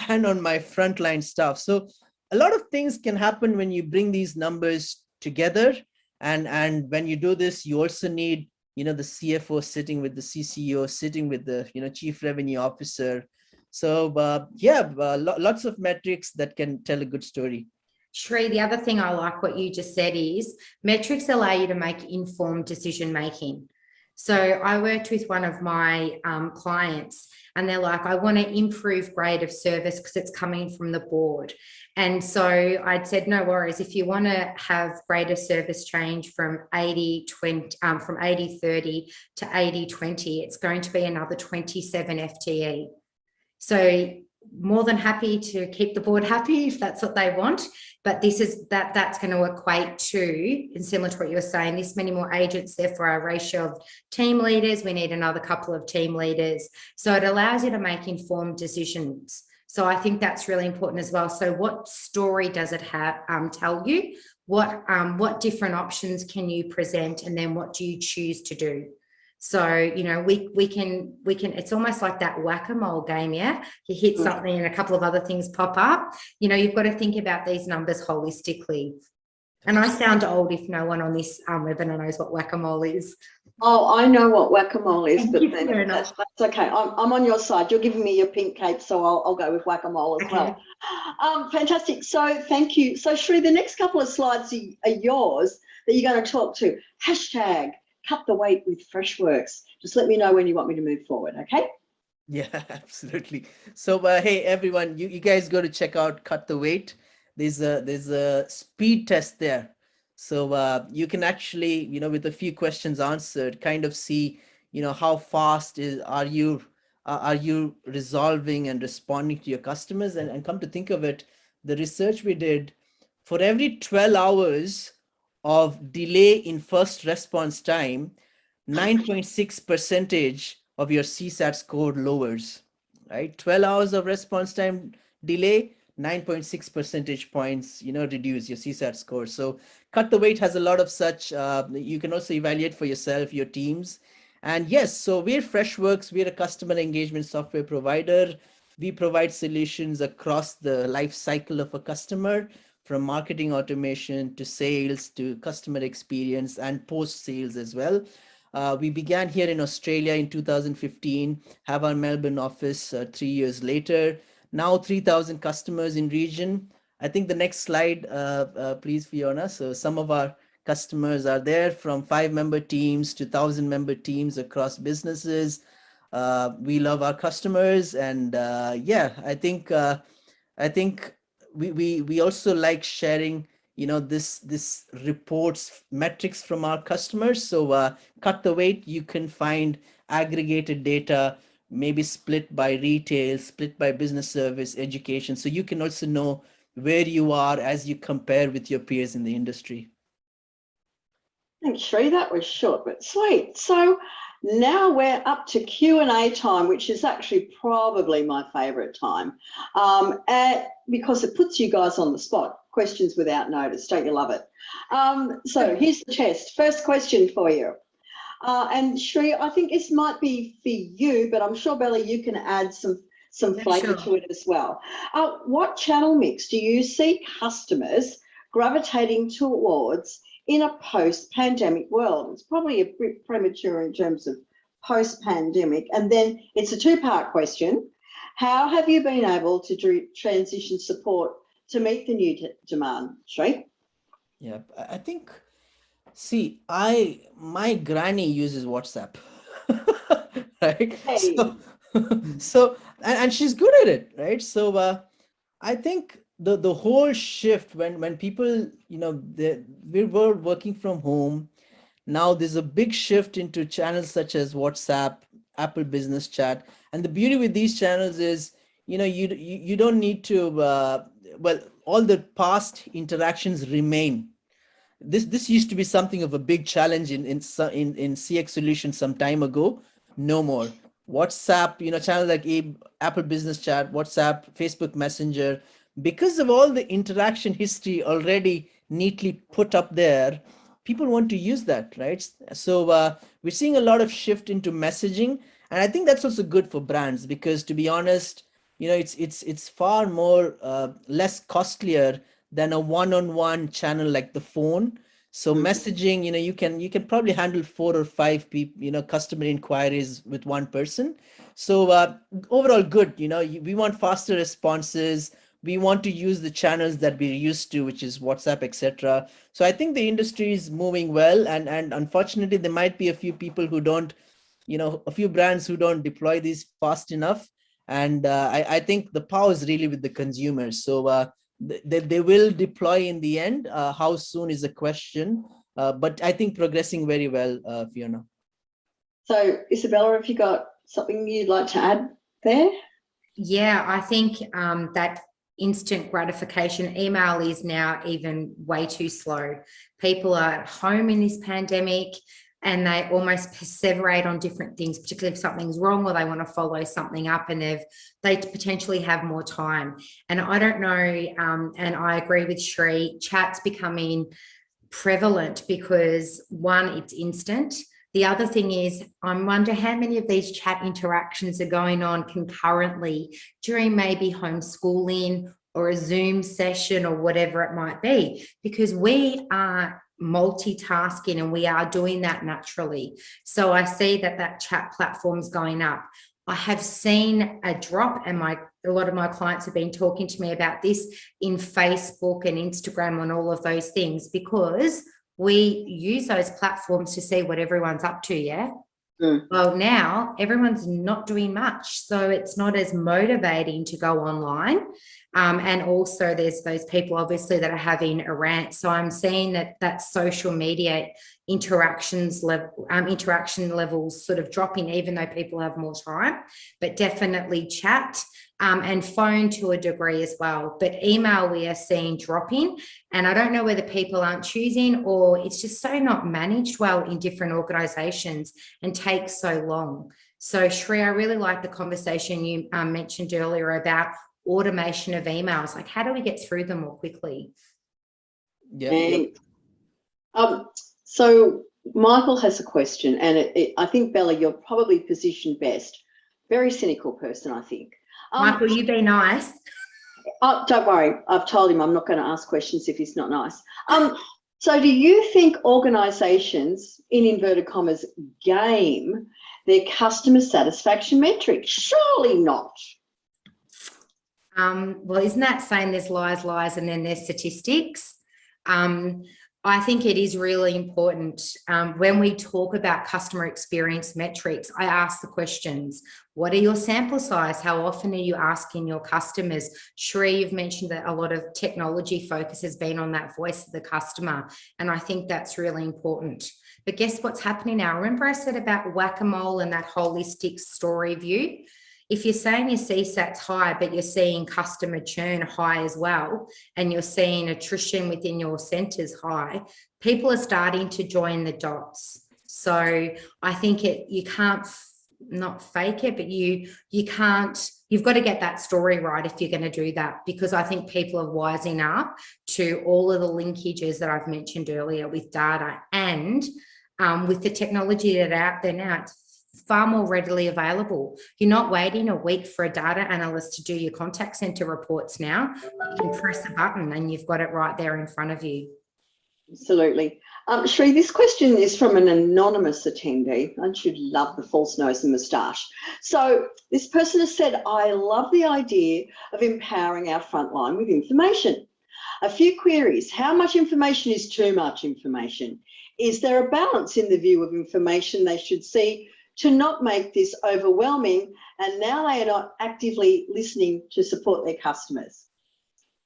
S2: and on my frontline staff? So a lot of things can happen when you bring these numbers together. And when you do this, you also need, the CFO sitting with the CCO, sitting with the, chief revenue officer. So lots of metrics that can tell a good story.
S3: Shri, the other thing I like what you just said is metrics allow you to make informed decision making. So I worked with one of my clients, and they're like, I want to improve grade of service because it's coming from the board. And so I'd said, no worries. If you want to have greater service change from 80-20, from 80-30 to 80-20, it's going to be another 27 FTE. So more than happy to keep the board happy if that's what they want. But that's going to equate to, and similar to what you were saying, this many more agents, therefore our ratio of team leaders, we need another couple of team leaders. So it allows you to make informed decisions. So I think that's really important as well. So what story does it tell you? What different options can you present? And then what do you choose to do? So, we can, it's almost like that whack-a-mole game, yeah? You hit something and a couple of other things pop up. You've got to think about these numbers holistically. And I sound old if no one on this webinar knows what whack-a-mole is.
S1: Oh, I know what whack-a-mole is,
S3: Thank
S1: but
S3: you
S1: then that's okay. I'm on your side. You're giving me your pink cape, so I'll go with whack-a-mole as well. Fantastic. So thank you. So Shri, the next couple of slides are yours that you're going to talk to. Hashtag cut the weight with Freshworks. Just let me know when you want me to move forward, okay?
S2: Yeah, absolutely. So hey everyone, you guys go to check out Cut the Weight. There's a speed test there. So you can actually, with a few questions answered, kind of see, how fast are you resolving and responding to your customers. And come to think of it, the research we did, for every 12 hours of delay in first response time, 9.6% of your CSAT score lowers, right? 12 hours of response time delay, 9.6 percentage points, reduce your CSAT score. So Cut the Weight has a lot of such, you can also evaluate for yourself, your teams. And yes, so we're Freshworks, we're a customer engagement software provider. We provide solutions across the life cycle of a customer, from marketing automation to sales to customer experience and post-sales as well. We began here in Australia in 2015, have our Melbourne office 3 years later. Now 3,000 customers in region. I think the next slide, please, Fiona. So some of our customers are there, from 5-member teams to 1,000-member teams across businesses. We love our customers, and I think we also like sharing, this reports metrics from our customers. So Cut the Weight, you can find aggregated data, maybe split by retail, split by business service, education. So you can also know where you are as you compare with your peers in the industry.
S1: Thanks, Shri. That was short but sweet. So now we're up to Q&A time, which is actually probably my favourite time, because it puts you guys on the spot. Questions without notice. Don't you love it? So here's the test. First question for you. And Shri, I think this might be for you, but I'm sure, Bella, you can add some flavour to it as well. What channel mix do you see customers gravitating towards in a post-pandemic world? It's probably a bit premature in terms of post-pandemic? And then it's a two-part question. How have you been able to transition support to meet the new demand, Sri?
S2: Yeah, I think, see, my granny uses WhatsApp, right?
S1: Hey.
S2: And she's good at it, right? So I think the whole shift when people, we were working from home. Now there's a big shift into channels such as WhatsApp, Apple Business Chat, and the beauty with these channels is, you don't need to. Well, all the past interactions remain. This used to be something of a big challenge in CX solutions some time ago. No more. WhatsApp, channels like Apple Business Chat, WhatsApp, Facebook Messenger, because of all the interaction history already neatly put up there, people want to use that, right? So we're seeing a lot of shift into messaging, and I think that's also good for brands because, to be honest, it's far more less costlier than a one-on-one channel like the phone. So messaging, you can probably handle 4 or 5 people, customer inquiries with one person. So overall good, we want faster responses. We want to use the channels that we're used to, which is WhatsApp, etc. So I think the industry is moving well, and unfortunately there might be a few people who don't, a few brands who don't deploy these fast enough. And I think the power is really with the consumers. So they will deploy in the end. How soon is a question, but I think progressing very well, Fiona.
S1: So Isabella, have you got something you'd like to add there?
S3: Yeah, I think that instant gratification email is now even way too slow. People are at home in this pandemic and they almost perseverate on different things, particularly if something's wrong or they want to follow something up, and they potentially have more time. And I don't know, and I agree with Shri, chat's becoming prevalent because one, it's instant. The other thing is, I wonder how many of these chat interactions are going on concurrently during maybe homeschooling or a Zoom session or whatever it might be, because we are multitasking and we are doing that naturally. So I see that chat platform's going up. I have seen a drop, and a lot of my clients have been talking to me about this in Facebook and Instagram and all of those things, because we use those platforms to see what everyone's up to, yeah? Well, now everyone's not doing much, so it's not as motivating to go online. And also there's those people obviously that are having a rant. So I'm seeing that social media interaction levels sort of dropping, even though people have more time, but definitely chat and phone to a degree as well. But email we are seeing dropping, and I don't know whether people aren't choosing or it's just so not managed well in different organizations and takes so long. So Shri, I really like the conversation you mentioned earlier about automation of emails. Like, how do we get through them more quickly?
S2: Yeah.
S1: So Michael has a question, and I think, Bella, you're probably positioned best. Very cynical person, I think.
S3: Michael, you be nice.
S1: Oh, don't worry. I've told him I'm not going to ask questions if he's not nice. So do you think organisations, in inverted commas, game their customer satisfaction metrics? Surely not.
S3: Well, isn't that saying there's lies, and then there's statistics? I think it is really important when we talk about customer experience metrics. I ask the questions: what are your sample size? How often are you asking your customers? Shri, you've mentioned that a lot of technology focus has been on that voice of the customer, and I think that's really important. But guess what's happening now? Remember I said about whack-a-mole and that holistic story view? If you're saying your CSAT's high, but you're seeing customer churn high as well, and you're seeing attrition within your centres high, people are starting to join the dots. So I think you can't not fake it, but you can't, you've got to get that story right if you're going to do that, because I think people are wising up to all of the linkages that I've mentioned earlier with data, and with the technology that are out there now, it's far more readily available. You're not waiting a week for a data analyst to do your contact center reports now. You can press a button and you've got it right there in front of you.
S1: Absolutely. Sri, this question is from an anonymous attendee. Don't you love the false nose and moustache? So this person has said, I love the idea of empowering our frontline with information. A few queries. How much information is too much information? Is there a balance in the view of information they should see to not make this overwhelming, and now they are not actively listening to support their customers?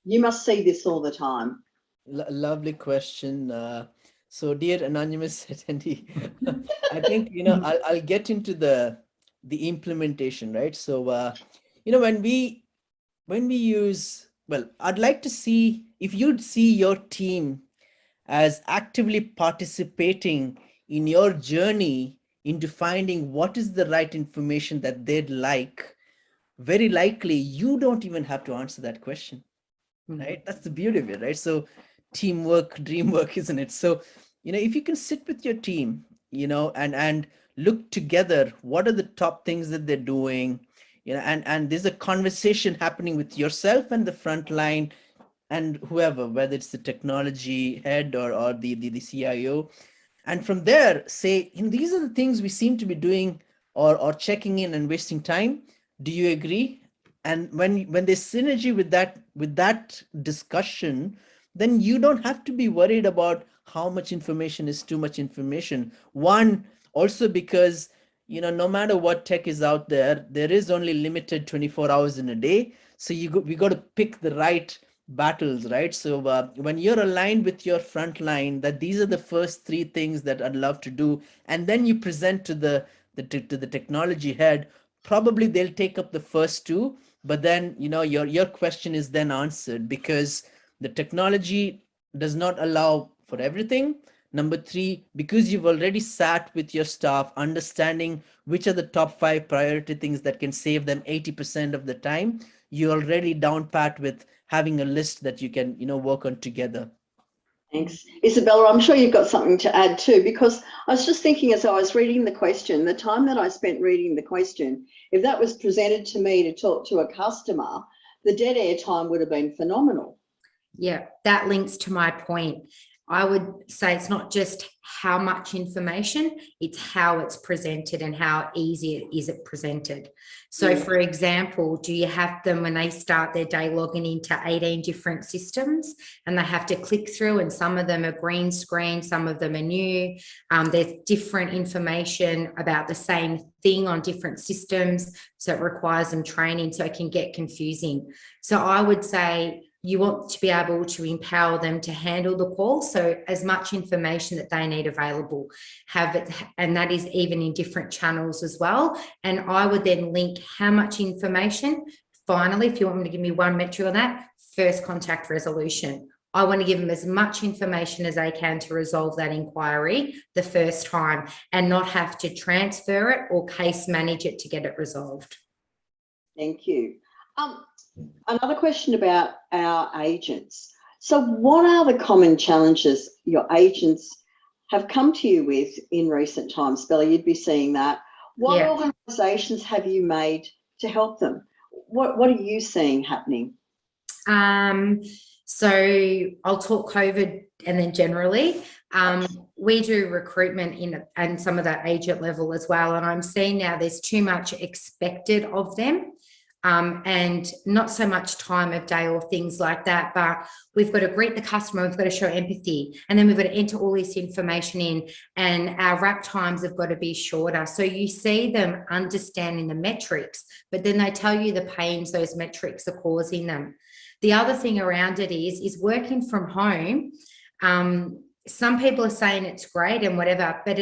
S1: You must see this all the time.
S2: Lovely question. So, dear anonymous attendee, I think I'll get into the implementation, right? So, when we use, well, I'd like to see if you'd see your team as actively participating in your journey into finding what is the right information that they'd like. Very likely, you don't even have to answer that question, right? That's the beauty of it, right? So teamwork, dream work, isn't it? So, if you can sit with your team, and look together, what are the top things that they're doing, and there's a conversation happening with yourself and the front line and whoever, whether it's the technology head or the CIO. And from there, say, these are the things we seem to be doing or checking in and wasting time. Do you agree? And when there's synergy with that discussion, then you don't have to be worried about how much information is too much information. One, also because no matter what tech is out there, there is only limited 24 hours in a day. So we got to pick the right battles, right? So when you're aligned with your front line, that these are the first three things that I'd love to do, and then you present to the technology head, probably they'll take up the first two, but then your question is then answered, because the technology does not allow for everything. Number three, because you've already sat with your staff understanding which are the top 5 priority things that can save them 80% of the time, you're already down pat with having a list that you can work on together.
S1: Thanks. Isabella, I'm sure you've got something to add too, because I was just thinking as I was reading the question, the time that I spent reading the question, if that was presented to me to talk to a customer, the dead air time would have been phenomenal.
S3: Yeah, that links to my point. I would say it's not just how much information, it's how it's presented and how easy is it presented. So for example, do you have them when they start their day logging into 18 different systems and they have to click through, and some of them are green screen, some of them are new. There's different information about the same thing on different systems. So it requires them training, so it can get confusing. So I would say, you want to be able to empower them to handle the call. So as much information that they need available, have it, and that is even in different channels as well. And I would then link how much information. Finally, if you want me to give me one metric on that, first contact resolution. I want to give them as much information as they can to resolve that inquiry the first time and not have to transfer it or case manage it to get it resolved.
S1: Thank you. Another question about our agents. So what are the common challenges your agents have come to you with in recent times? Bella, you'd be seeing that. What organisations have you made to help them? What are you seeing happening?
S3: So I'll talk COVID and then generally. We do recruitment and some of that agent level as well. And I'm seeing now there's too much expected of them. And not so much time of day or things like that, but we've got to greet the customer, we've got to show empathy, and then we've got to enter all this information in, and our wrap times have got to be shorter. So you see them understanding the metrics, but then they tell you the pains those metrics are causing them. The other thing around it is working from home. Some people are saying it's great and whatever, but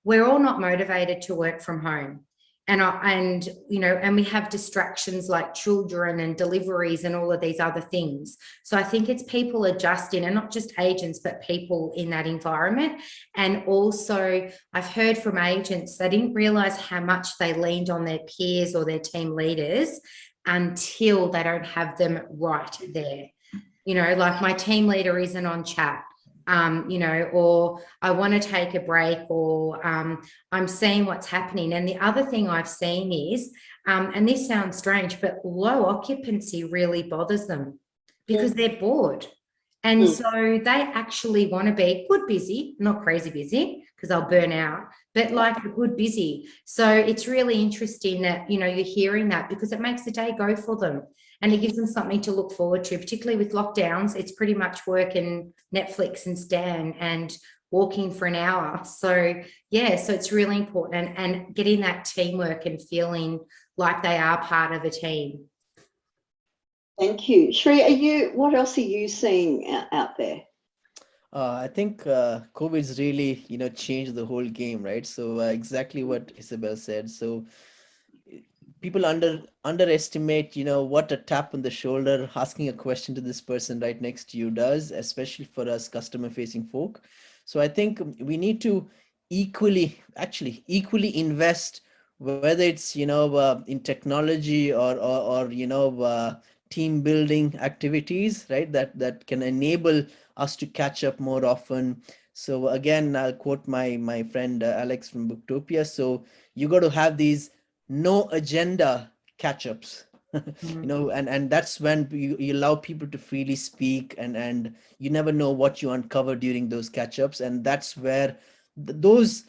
S3: we're all not motivated to work from home. And we have distractions like children and deliveries and all of these other things. So I think it's people adjusting, and not just agents, but people in that environment. And also I've heard from agents, they didn't realize how much they leaned on their peers or their team leaders until they don't have them right there. Like my team leader isn't on chat. Or I want to take a break, or I'm seeing what's happening. And the other thing I've seen is, and this sounds strange, but low occupancy really bothers them because they're bored. And
S1: Mm.
S3: so they actually want to be good busy, not crazy busy, because they'll burn out, but like a good busy. So it's really interesting that, you know, you're hearing that, because it makes the day go for them and it gives them something to look forward to, particularly with lockdowns. It's pretty much work and Netflix and Stan and walking for an hour. So yeah, so it's really important, and getting that teamwork and feeling like they are part of a team.
S1: Thank you. Shri, what else are you seeing out there?
S2: I think COVID's really, changed the whole game, right? So exactly what Isabel said. So people underestimate, what a tap on the shoulder, asking a question to this person right next to you does, especially for us customer facing folk. So I think we need to equally invest, whether it's, in technology or team building activities, right? That can enable us to catch up more often. So again, I'll quote my friend Alex from Booktopia. So you got to have these no agenda catch-ups. And that's when you allow people to freely speak, and you never know what you uncover during those catch-ups. And that's where those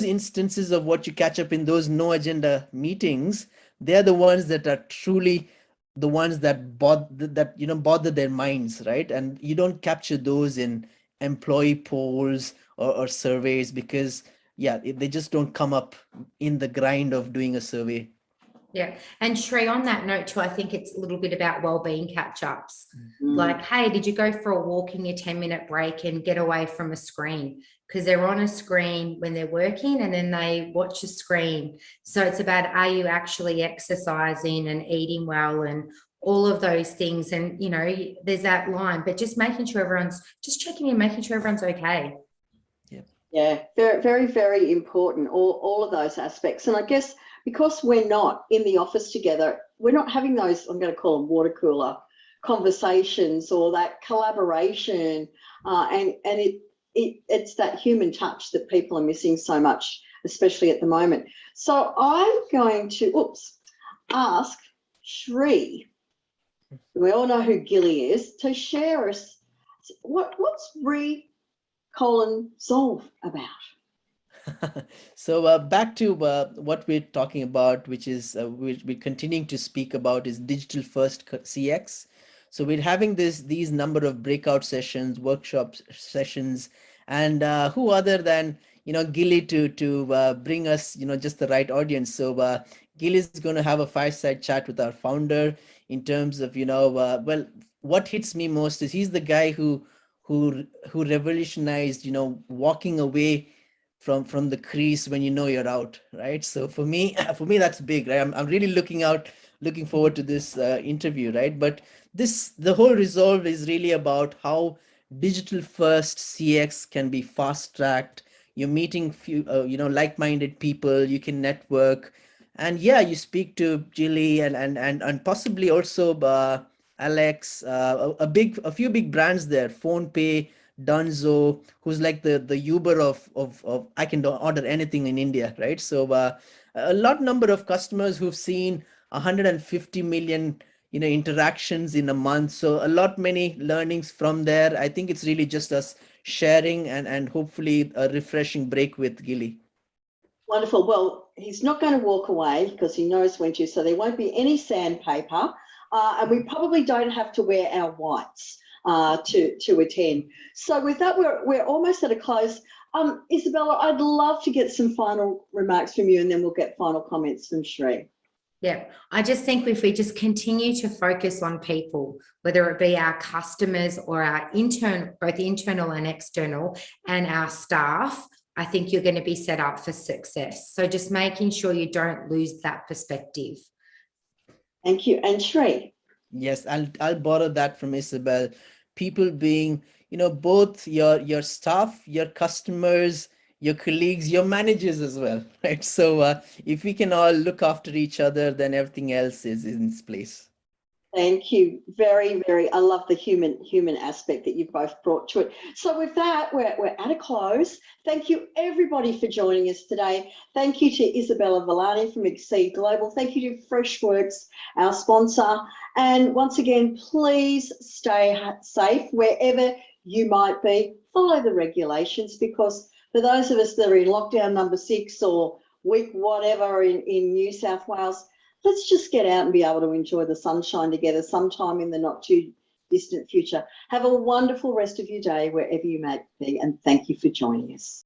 S2: instances of what you catch up in those no agenda meetings, they're the ones that are truly the ones that bother their minds, right? And you don't capture those in employee polls or surveys, because yeah, they just don't come up in the grind of doing a survey.
S3: Yeah. And Shri, on that note too, I think it's a little bit about well-being catch-ups.
S1: Mm.
S3: Like, hey, did you go for a walk in your 10-minute break and get away from a screen? Because they're on a screen when they're working and then they watch a screen. So it's about, are you actually exercising and eating well and all of those things? And, you know, there's that line, but just making sure everyone's just checking in, making sure everyone's okay.
S1: Yeah, very, very, very important, all of those aspects. And I guess because we're not in the office together, we're not having those, I'm going to call them water cooler conversations or that collaboration. And it's that human touch that people are missing so much, especially at the moment. So I'm going to, ask Shri, we all know who Gilly is, to share us what's solve about.
S2: So back to what we're talking about, which is we're continuing to speak about, is digital first CX. So we're having these number of breakout sessions, workshop sessions, and who other than Gilly to bring us just the right audience. So Gilly is going to have a fireside chat with our founder in terms of well, what hits me most is he's the guy who revolutionized walking away from the crease when you're out, right? So for me that's big, right? I'm really looking forward to this interview, right? But the whole resolve is really about how digital first CX can be fast tracked. You're meeting few like-minded people, you can network, and yeah, you speak to Jilly and possibly also Alex, a few big brands there, PhonePe, Dunzo, who's like the Uber of I can order anything in India, right? So a lot number of customers who've seen 150 million interactions in a month. So a lot many learnings from there. I think it's really just us sharing and hopefully a refreshing break with Gilly.
S1: Wonderful. Well, he's not going to walk away because he knows when to, so there won't be any sandpaper, and we probably don't have to wear our whites to attend. So with that, we're almost at a close. Isabella, I'd love to get some final remarks from you, and then we'll get final comments from Shri.
S3: Yeah, I just think if we just continue to focus on people, whether it be our customers or our both internal and external, and our staff, I think you're going to be set up for success. So just making sure you don't lose that perspective.
S1: Thank you. And Shri?
S2: Yes, I'll borrow that from Isabel. People being, both your staff, your customers, your colleagues, your managers as well, right? So if we can all look after each other, then everything else is in its place.
S1: Thank you. Very, very, I love the human aspect that you've both brought to it. So with that, we're at a close. Thank you everybody for joining us today. Thank you to Isabella Villani from Exceed Global. Thank you to Freshworks, our sponsor. And once again, please stay safe wherever you might be. Follow the regulations, because for those of us that are in lockdown number 6 or week whatever in New South Wales, let's just get out and be able to enjoy the sunshine together sometime in the not too distant future. Have a wonderful rest of your day wherever you may be, and thank you for joining us.